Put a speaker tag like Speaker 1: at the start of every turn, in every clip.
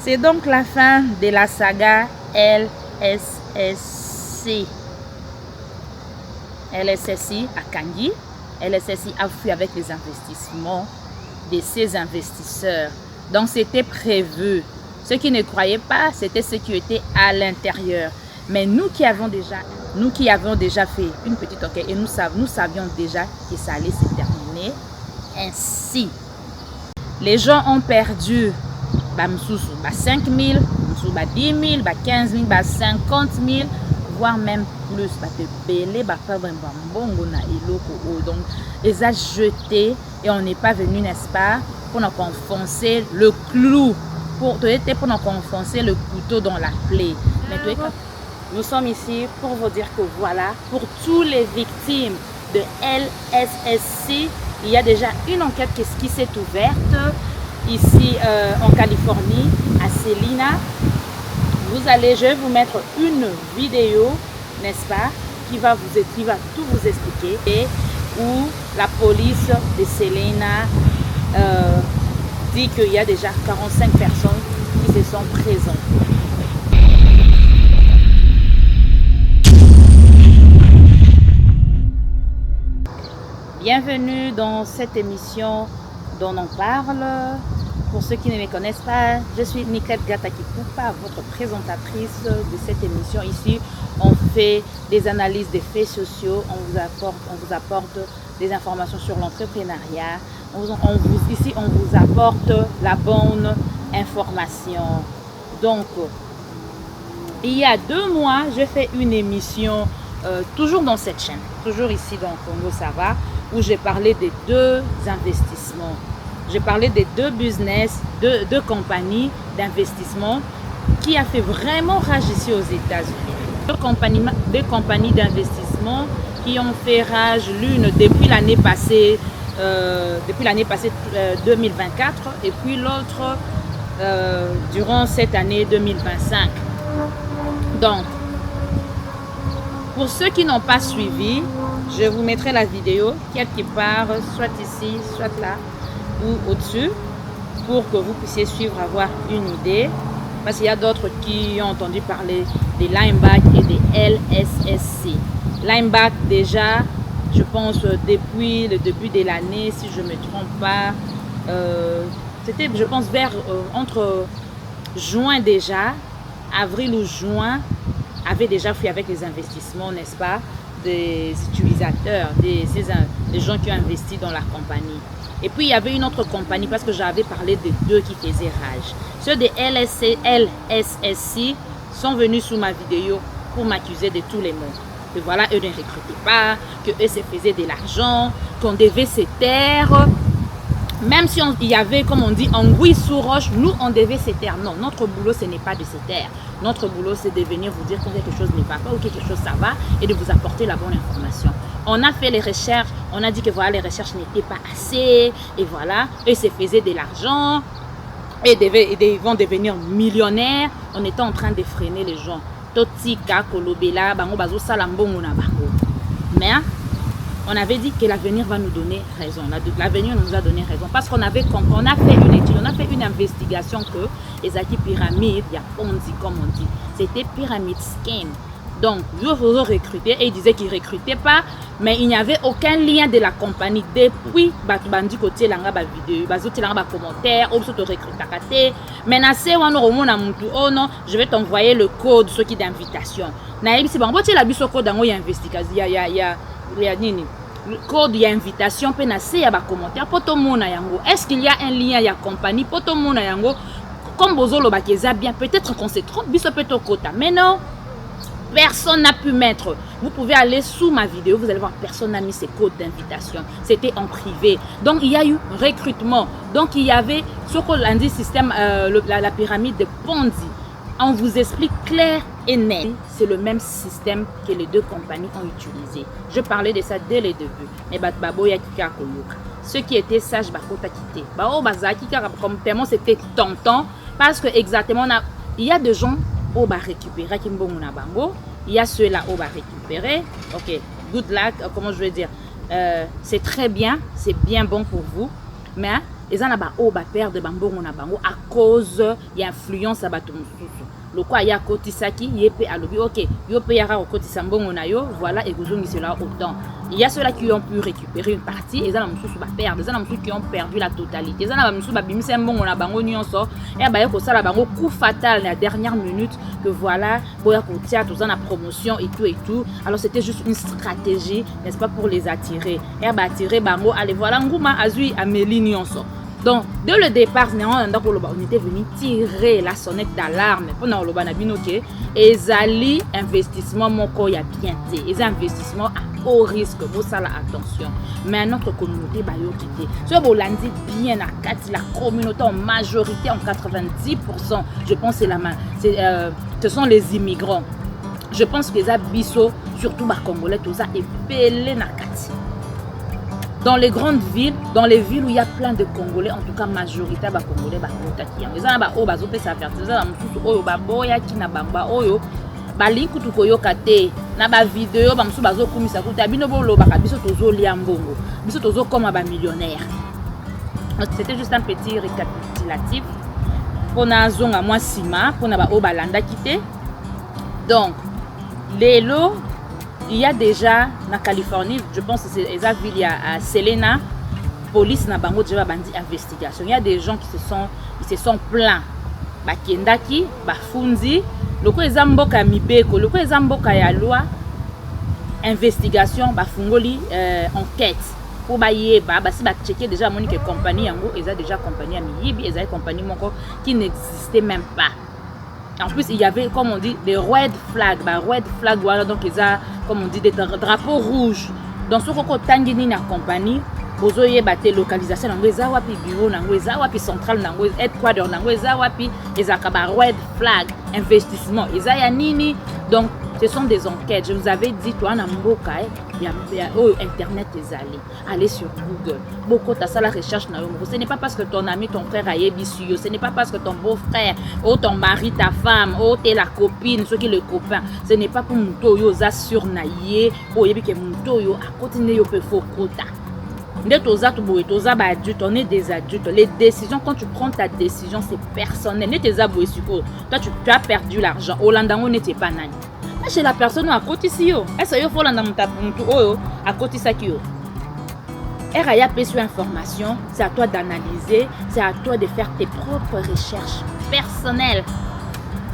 Speaker 1: C'est donc la fin de la saga LSSC. LSSI à Kangui. LSSI a fui avec les investissements de ses investisseurs. Donc c'était prévu. Ceux qui ne croyaient pas, c'était ceux qui étaient à l'intérieur. Mais nous qui avons déjà fait une petite enquête et nous savions déjà que ça allait se terminer ainsi. Les gens ont perdu 5 000, 10 000, 15 000, 50 000, voire même plus. Donc, les a jetés et on n'est pas venu, n'est-ce pas, pour nous enfoncer le clou, pour nous enfoncer le couteau dans la plaie. Mais nous sommes ici pour vous dire que voilà, pour tous les victimes de LSSC, il y a déjà une enquête qui s'est ouverte ici en Californie, à Selena. Je vais vous mettre une vidéo, n'est-ce pas, qui va tout vous expliquer, et où la police de Selena dit qu'il y a déjà 45 personnes qui se sont présentées. Bienvenue dans cette émission dont on parle. Pour ceux qui ne me connaissent pas, je suis Niclette Gatakipupa, votre présentatrice de cette émission. Ici, on fait des analyses des faits sociaux, on vous apporte des informations sur l'entrepreneuriat. Ici, on vous apporte la bonne information. Donc, il y a 2 mois, j'ai fait une émission, toujours dans cette chaîne, toujours ici dans Congo Ça Va, où j'ai parlé des 2 investissements. J'ai parlé des 2 business, 2 compagnies d'investissement qui a fait vraiment rage ici aux États-Unis. 2 compagnies d'investissement qui ont fait rage, l'une depuis l'année passée 2024 et puis l'autre durant cette année 2025. Donc, pour ceux qui n'ont pas suivi, je vous mettrai la vidéo quelque part, soit ici, soit là, ou au-dessus, pour que vous puissiez suivre, avoir une idée. Parce qu'il y a d'autres qui ont entendu parler des Limeback et des LSSC. Limeback, déjà, je pense, depuis le début de l'année, si je ne me trompe pas, c'était, je pense, vers entre juin déjà, avril ou juin, avait déjà fui avec les investissements, n'est-ce pas, des utilisateurs, des gens qui ont investi dans la compagnie. Et puis, il y avait une autre compagnie, parce que j'avais parlé des 2 qui faisaient rage. Ceux des LSSC sont venus sous ma vidéo pour m'accuser de tous les mots. Que voilà, eux ne recrutaient pas, que eux se faisaient de l'argent, qu'on devait se taire. Même si il y avait, comme on dit, anguille sous roche, nous, on devait se taire. Non, notre boulot, ce n'est pas de se taire. Notre boulot, c'est de venir vous dire que quelque chose ne va pas ou quelque chose ça va et de vous apporter la bonne information. On a fait les recherches, on a dit que voilà, les recherches n'étaient pas assez, et voilà, eux se faisaient de l'argent, et ils vont devenir millionnaires. On était en train de freiner les gens. Mais on avait dit que l'avenir va nous donner raison. L'avenir nous a donné raison. Parce qu'on a fait une étude, on a fait une investigation que les pyramides, il y a Ponzi comme on dit. C'était pyramide scheme. Donc, ils ont recruté et ils disaient qu'ils ne recrutaient pas, mais il n'y avait aucun lien de la compagnie. Depuis, Bandi côté langa ba vidéo, bazoté langa ba commentaire, ou te recruter. Menacé wano romona muntu oh non, je vais t'envoyer le code ce qui d'invitation. Na ebi si bango ti la biso code dango ya investigation, ya nini. Le code ya invitation pe na se ya ba commentaire poto mona yango. Est-ce qu'il y a un lien ya compagnie poto mona yango? Comme bozolo ba keza bien, peut-être qu'on se trompe biso peto kota. Mais non. Personne n'a pu mettre. Vous pouvez aller sous ma vidéo, vous allez voir, personne n'a mis ses codes d'invitation. C'était en privé. Donc, il y a eu recrutement. Donc, il y avait ce qu'on dit système, la pyramide de Ponzi. On vous explique clair et net. C'est le même système que les 2 compagnies ont utilisé. Je parlais de ça dès le début. Mais ceux qui étaient sages, quitté. Comme tellement c'était tentant. Parce que exactement, il y a des gens qui va récupérer, il y a ceux-là qui va récupérer. Ok, good luck, comment je veux dire, c'est très bien, c'est bien bon pour vous, mais eza na ba o ba perdre bambongo na bango à cause ya influence ya bato mosusu. Lokwa ya kotisaki yepe alobi OK yo pe yaka kotisa mbongo na yo voilà et kozongisela autant. Il y a ceux-là qui ont pu récupérer une partie et ça na mosusu ba perdre, ça na mosusu qui ont perdu la totalité. Ça na ba mosusu ba bimisa mbongo na bango nyonso et ba yeko sala bango coup fatal la dernière minute que voilà boya kotia tout ça na promotion et tout. Alors c'était juste une stratégie, n'est-ce pas, pour les attirer. Et ba attirer bango allez voilà nguma azui Amélie nyonso. Donc, dès le départ, on était venu tirer la sonnette d'alarme pour nous dire que les investissements moko ya bien té, les investissements à haut risque, vous ça la attention. Mais notre communauté ba yo quitté. Ce bolandi bien à 4, la communauté en majorité en 90%, je pense ce sont les immigrants. Je pense que les abisso, surtout les Congolais, tout ça est pelé na 4. Dans les grandes villes, dans les villes où il y a plein de Congolais, en tout cas majorité ba Congolais ba kotaki. Ils ont ba o ba zope sa faire. Ils ont mususu oyo ba boya ki na bamba oyo ba linku to koyoka te na ba vidéo ba mususu bazo kumisa kuta bino bolo ba biso tozo lia mbongo. Biso tozo comme ba millionnaire. C'était juste un petit récapitulatif. Pona zonga moi sima, pona ba o ba landa kité. Donc lelo il y a déjà na Californie, je pense que c'est esa ville il y a à Selena, police na bango déjà bandi investigation. Il y a des gens qui se sont plaints. Ba kendaki, ba funzi, loko eza mboka mibeko, loko eza mboka ya loi, investigation ba fungoli enquête. Pour ba yeba, ba si ba checker déjà monique compagnie yango, eza déjà compagnie ya miyibi, eza compagnie moko qui n'existait même pas. En plus, il y avait, comme on dit, des red flags. Bah, red flag, voilà, donc ils ont, comme on dit, des drapeaux rouges. Donc, ce qu'on tangini na compagnie, vous avez battu localisation, vous avez wapi bureau, vous avez wapi central, vous avez headquarter, vous avez wapi, ils ont red flag, investissement, ils ont nini. Donc, ce sont des enquêtes. Je vous avais dit, toi, Namboka, il y a Internet est allez sur Google. Beaucoup t'as ça la recherche. Ce n'est pas parce que ton ami, ton frère a yébissu. Ce n'est pas parce que ton beau-frère, ou ton mari, ta femme, ou t'es la copine, ceux qui le copain. Ce n'est pas pour mouto yo za surnaillé, ou yebi que mouto yo à côté ne yo pe faux quota. On est des adultes. Les décisions, quand tu prends ta décision, c'est personnel. Toi, tu as perdu l'argent. Hollanda, on n'était pas nani. Chez la personne à côté si yo, est-ce que faut l'anda à côté ça qui yo. RAIA peut sur information, c'est à toi d'analyser, c'est à toi de faire tes propres recherches personnelles.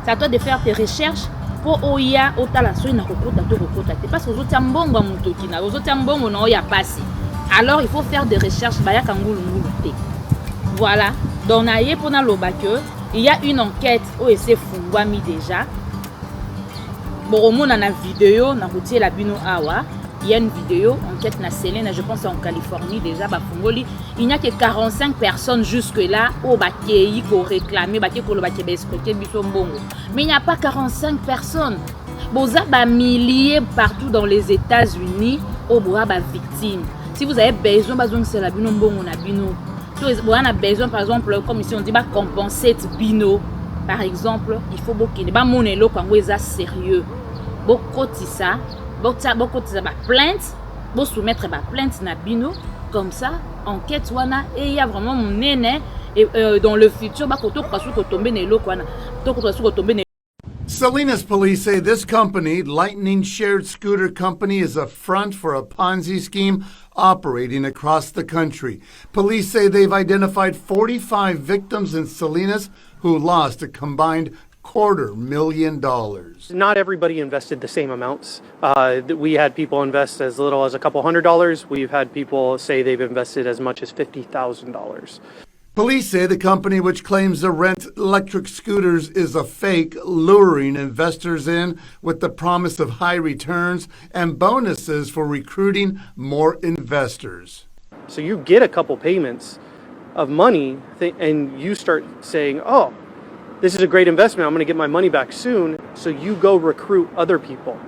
Speaker 1: C'est à toi de faire tes recherches pour oya otala so ina kokota to kokota te parce que ozotia mbongo ya mutoki na ozotia mbongo na oya pasi. Alors il faut faire des recherches baya kangulu ngulu te. Voilà, donc na ye pona lobake, il y a une enquête où c'est fungwami déjà. Bon, on a une vidéo, na routier la bino awa. Il y a une vidéo, enquête na Selena, je pense en Californie déjà, ba Fungoli. Il n'y a que 45 personnes jusque-là au bakéi qui ont réclamé, bakéi qui ont escroqué biso mbongo. Mais il n'y a pas 45 personnes. Boza ba milliers partout dans les États-Unis au boa ba victimes. Si vous avez besoin, c'est la bino mbongo na bino. Si vous avez besoin, par exemple, comme ici on dit, ba compenser bino. Par exemple, il faut beaucoup ba monelo quand vous êtes sérieux. Beaucoup de ça, plainte, beaucoup soumettre ma plainte na bino comme ça, enquête wana et il y a vraiment mon néné et dans le futur ba koto kwasu ko tomber ne loko wana to kwasu ko tomber ne.
Speaker 2: Salinas police say this company, Lightning Shared Scooter Company, is a front for a Ponzi scheme operating across the country. Police say they've identified 45 victims in Salinas who lost a combined $250,000.
Speaker 3: Not everybody invested the same amounts. We had people invest as little as a couple $100. We've had people say they've invested as much as $50,000.
Speaker 2: Police say the company, which claims to rent electric scooters, is a fake, luring investors in with the promise of high returns and bonuses for recruiting more investors.
Speaker 3: So you get a couple payments of money and you start saying, oh, this is a great investment. I'm going to get my money back soon. So you go recruit other people.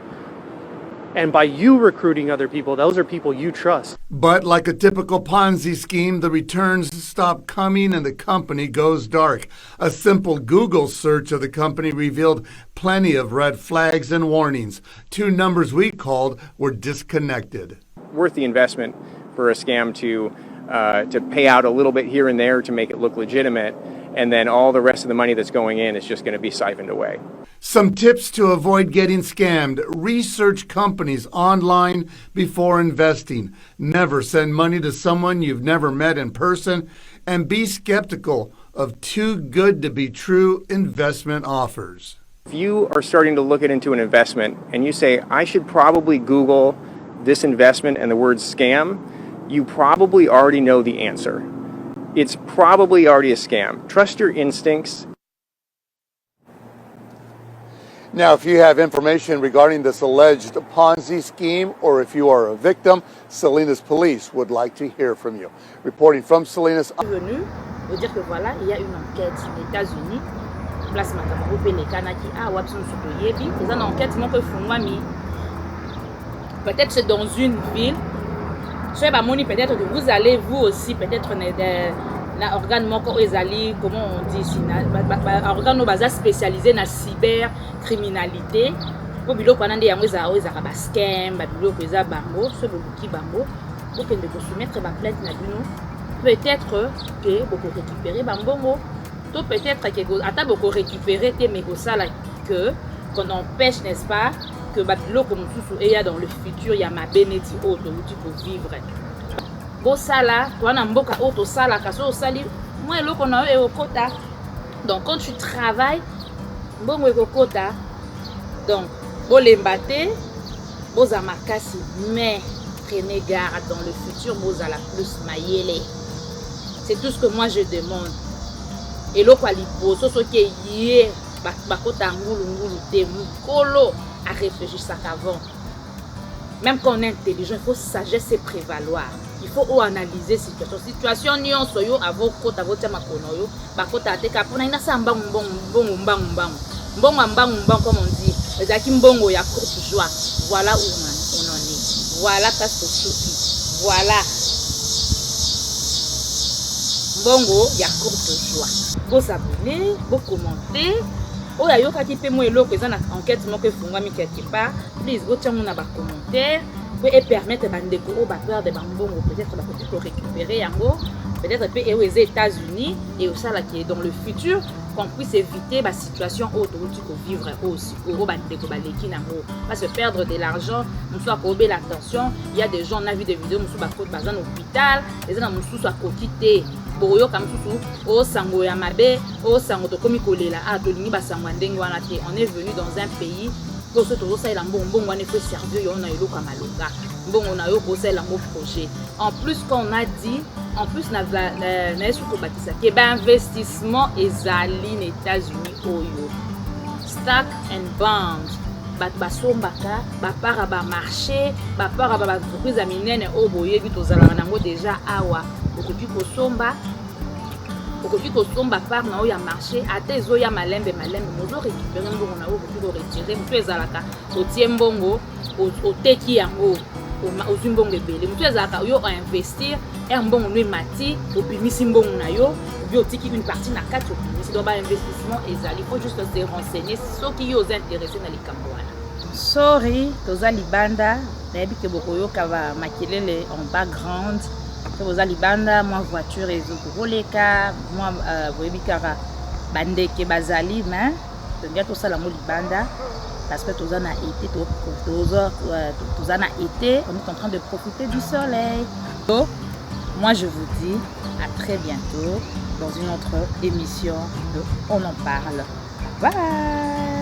Speaker 3: And by you recruiting other people, those are people you trust.
Speaker 2: But like a typical Ponzi scheme, the returns stop coming and the company goes dark. A simple Google search of the company revealed plenty of red flags and warnings. Two numbers we called were disconnected.
Speaker 4: Worth the investment for a scam to to pay out a little bit here and there to make it look legitimate, and then all the rest of the money that's going in is just going to be siphoned away.
Speaker 2: Some tips to avoid getting scammed. Research companies online before investing. Never send money to someone you've never met in person, and be skeptical of too good to be true investment offers.
Speaker 4: If you are starting to look into an investment and you say, I should probably Google this investment and the word scam, you probably already know the answer. It's probably already a scam. Trust your instincts.
Speaker 2: Now, if you have information regarding this alleged Ponzi scheme, or if you are a victim, Salinas Police would like to hear from you. Reporting from Salinas.
Speaker 1: Venu pour dire que voilà, il y a une enquête aux États-Unis. Place Makambo Pelekanaki a Wapson Sotoyebi. C'est une enquête mon que Fungwami. Peut-être c'est dans une ville. Soit Bamoni, peut-être que vous allez vous aussi peut-être na organe moko ezali, comment on dit ici, organe no baza spécialisé na cybercriminalité. Po biloko wana nde yango ezaka ba scam, ba biloko eza bango, so boluki bango. Pour que de soumettre ba plainte na bino. Peut-être que beaucoup récupérer bambongo. Peut-être que ata beaucoup récupérer tes mégosala que qu'on empêche, n'est-ce pas, que babilo comme tout et dans le futur il y a ma bénédiction auto où tu peux vivre. Bo sala, toi na mboka auto sala kaso sali, moi eloko na e okota. Donc quand tu travailles, bongo ekokota. Donc bo lembate, bo za makasi, mais prenez garde dans le futur bo za la plus mayele. C'est tout ce que moi je demande. Et lo kwa liposo so ke yé bakota ngulu te mukolo à réfléchir ça qu'avant. Même quand on est intelligent, il faut sagesse et prévaloir. Il faut analyser situation ni on soyo avo kota vote makono yo bakota te kapona ina samba mbongo comme on dit ezaki mbongo ya courte joie. Voilà où on en est. Voilà kasto souki. Voilà mbongo ya courte joie. Bo s'abonner, bo commenter. Oh ya yoka ki pe mo eloko eza na enquête moko efungwami quelque part. Please go tiens na ba commentaire et permettre bandeko o ba peur de bambongo peut-être ba peut récupérer yango peut-être pe aux États-Unis et au sala qui est dans le futur qu'on puisse éviter la situation autre où tu peux vivre aussi au bandeko ba leki nango pas se perdre de l'argent on soit courber l'attention. Il y a des gens on a vu des vidéos on soit ba côté bazan hôpital les gens on soit kokité boyo comme tout au sango ya mabe au sango to komi kolela a to lingi ba sango ndenge wana te. On est venu dans un pays pour ce tout ça il a mbongo wana faut servir yo na eloko maloka mbongo na yo ko sala mo projet en plus qu'on a dit en plus na soko batisa ke ba investissement ezali aux États-Unis oyo stock and bonds bat basombaka ba para ba marché ba para ba entreprise a minene o boyebi tozala nango déjà awa okoki kosomba par na oya marché ate zo ya malembe mozo récupérer mbongo na okoki ko retirer mutu ezalaka otie mbongo oteki yango ozwi mbongo ebele mutu ezalaka yo investir et mbongo no mati obimisi mbongo na yo obi otiki une partie na kati obimisi donc ba investissement ezali faut juste se renseigner soki yo intéressé na likambo wana. Sorry toza libanda nayebi ke bokoyoka ba makelele en background. Vous allez banda, moi voiture et roleka, moi voyez-kara bandeke bazali, mais bientôt ça la mot libanda parce que tous en a été, tous en a été, on est en train de profiter du soleil. Donc, moi je vous dis à très bientôt dans une autre émission de On en parle. Bye.